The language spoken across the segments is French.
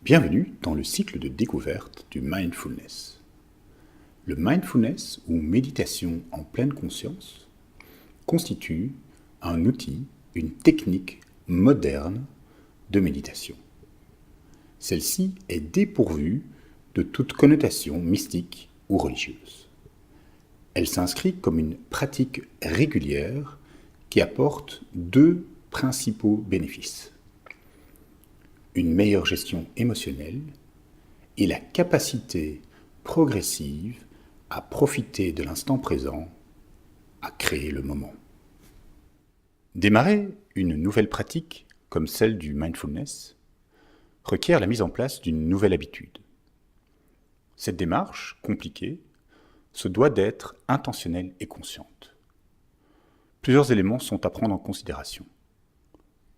Bienvenue dans le cycle de découverte du mindfulness. Le mindfulness, ou méditation en pleine conscience, constitue un outil, une technique moderne de méditation. Celle-ci est dépourvue de toute connotation mystique ou religieuse. Elle s'inscrit comme une pratique régulière qui apporte deux principaux bénéfices: une meilleure gestion émotionnelle et la capacité progressive à profiter de l'instant présent, à créer le moment. Démarrer une nouvelle pratique comme celle du mindfulness requiert la mise en place d'une nouvelle habitude. Cette démarche, compliquée, se doit d'être intentionnelle et consciente. Plusieurs éléments sont à prendre en considération.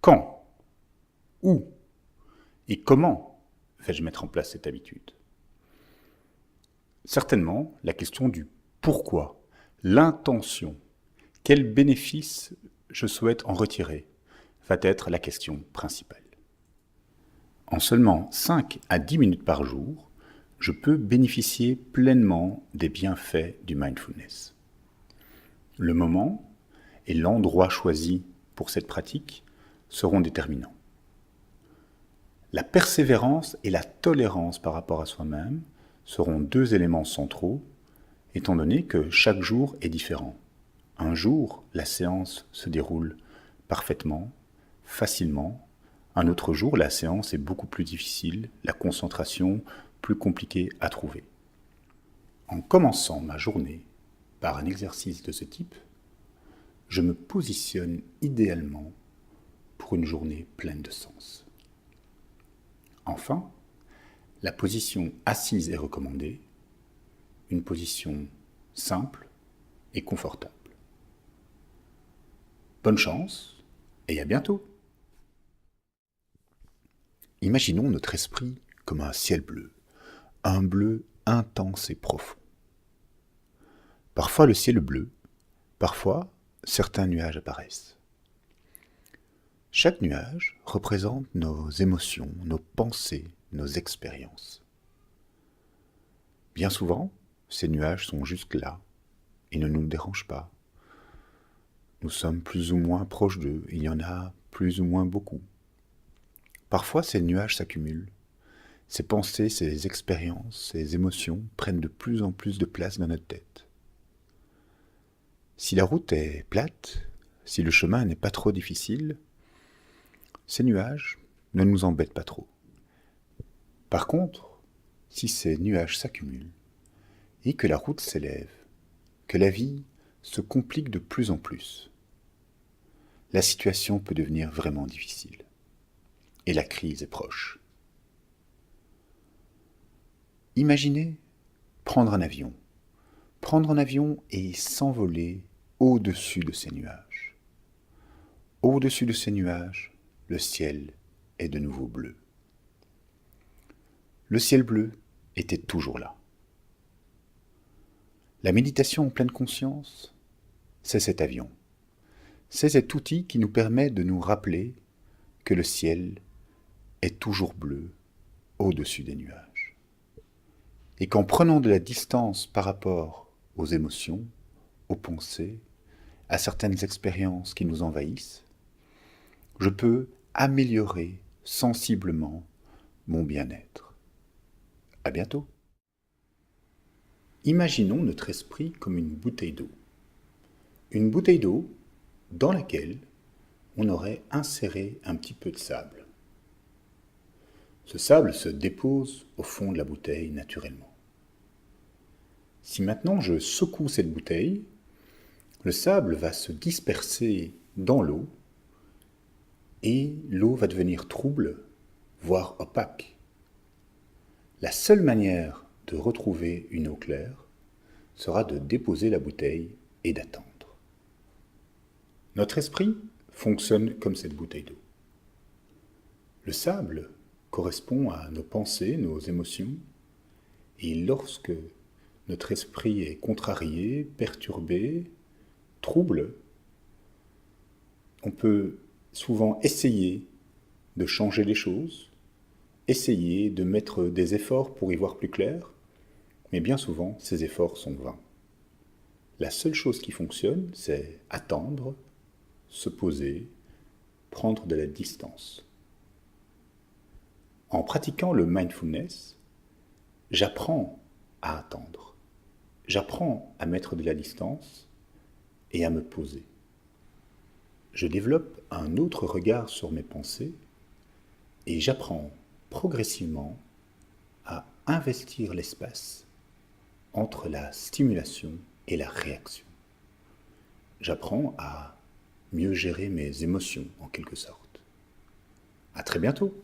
Quand, où et comment vais-je mettre en place cette habitude? Certainement, la question du pourquoi, l'intention, quel bénéfice je souhaite en retirer, va être la question principale. En seulement 5 à 10 minutes par jour, je peux bénéficier pleinement des bienfaits du mindfulness. Le moment et l'endroit choisi pour cette pratique seront déterminants. La persévérance et la tolérance par rapport à soi-même seront deux éléments centraux, étant donné que chaque jour est différent. Un jour, la séance se déroule parfaitement, facilement. Un autre jour, la séance est beaucoup plus difficile, la concentration plus compliquée à trouver. En commençant ma journée par un exercice de ce type, je me positionne idéalement pour une journée pleine de sens. Enfin, la position assise est recommandée, une position simple et confortable. Bonne chance et à bientôt! Imaginons notre esprit comme un ciel bleu, un bleu intense et profond. Parfois le ciel est bleu, parfois certains nuages apparaissent. Chaque nuage représente nos émotions, nos pensées, nos expériences. Bien souvent, ces nuages sont juste là et ne nous dérangent pas. Nous sommes plus ou moins proches d'eux, il y en a plus ou moins beaucoup. Parfois, ces nuages s'accumulent. Ces pensées, ces expériences, ces émotions prennent de plus en plus de place dans notre tête. Si la route est plate, si le chemin n'est pas trop difficile, ces nuages ne nous embêtent pas trop. Par contre, si ces nuages s'accumulent et que la route s'élève, que la vie se complique de plus en plus, la situation peut devenir vraiment difficile. Et la crise est proche. Imaginez prendre un avion. Prendre un avion et s'envoler au-dessus de ces nuages. Au-dessus de ces nuages, le ciel est de nouveau bleu. Le ciel bleu était toujours là. La méditation en pleine conscience, c'est cet avion. C'est cet outil qui nous permet de nous rappeler que le ciel est toujours bleu au-dessus des nuages. Et qu'en prenant de la distance par rapport aux émotions, aux pensées, à certaines expériences qui nous envahissent, je peux améliorer sensiblement mon bien-être. À bientôt. Imaginons notre esprit comme une bouteille d'eau. Une bouteille d'eau dans laquelle on aurait inséré un petit peu de sable. Ce sable se dépose au fond de la bouteille naturellement. Si maintenant je secoue cette bouteille, le sable va se disperser dans l'eau et l'eau va devenir trouble, voire opaque. La seule manière de retrouver une eau claire sera de déposer la bouteille et d'attendre. Notre esprit fonctionne comme cette bouteille d'eau. Le sable correspond à nos pensées, nos émotions, et lorsque notre esprit est contrarié, perturbé, trouble, on peut souvent essayer de changer les choses, essayer de mettre des efforts pour y voir plus clair, mais bien souvent, ces efforts sont vains. La seule chose qui fonctionne, c'est attendre, se poser, prendre de la distance. En pratiquant le mindfulness, j'apprends à attendre. J'apprends à mettre de la distance et à me poser. Je développe un autre regard sur mes pensées et j'apprends progressivement à investir l'espace entre la stimulation et la réaction. J'apprends à mieux gérer mes émotions en quelque sorte. À très bientôt!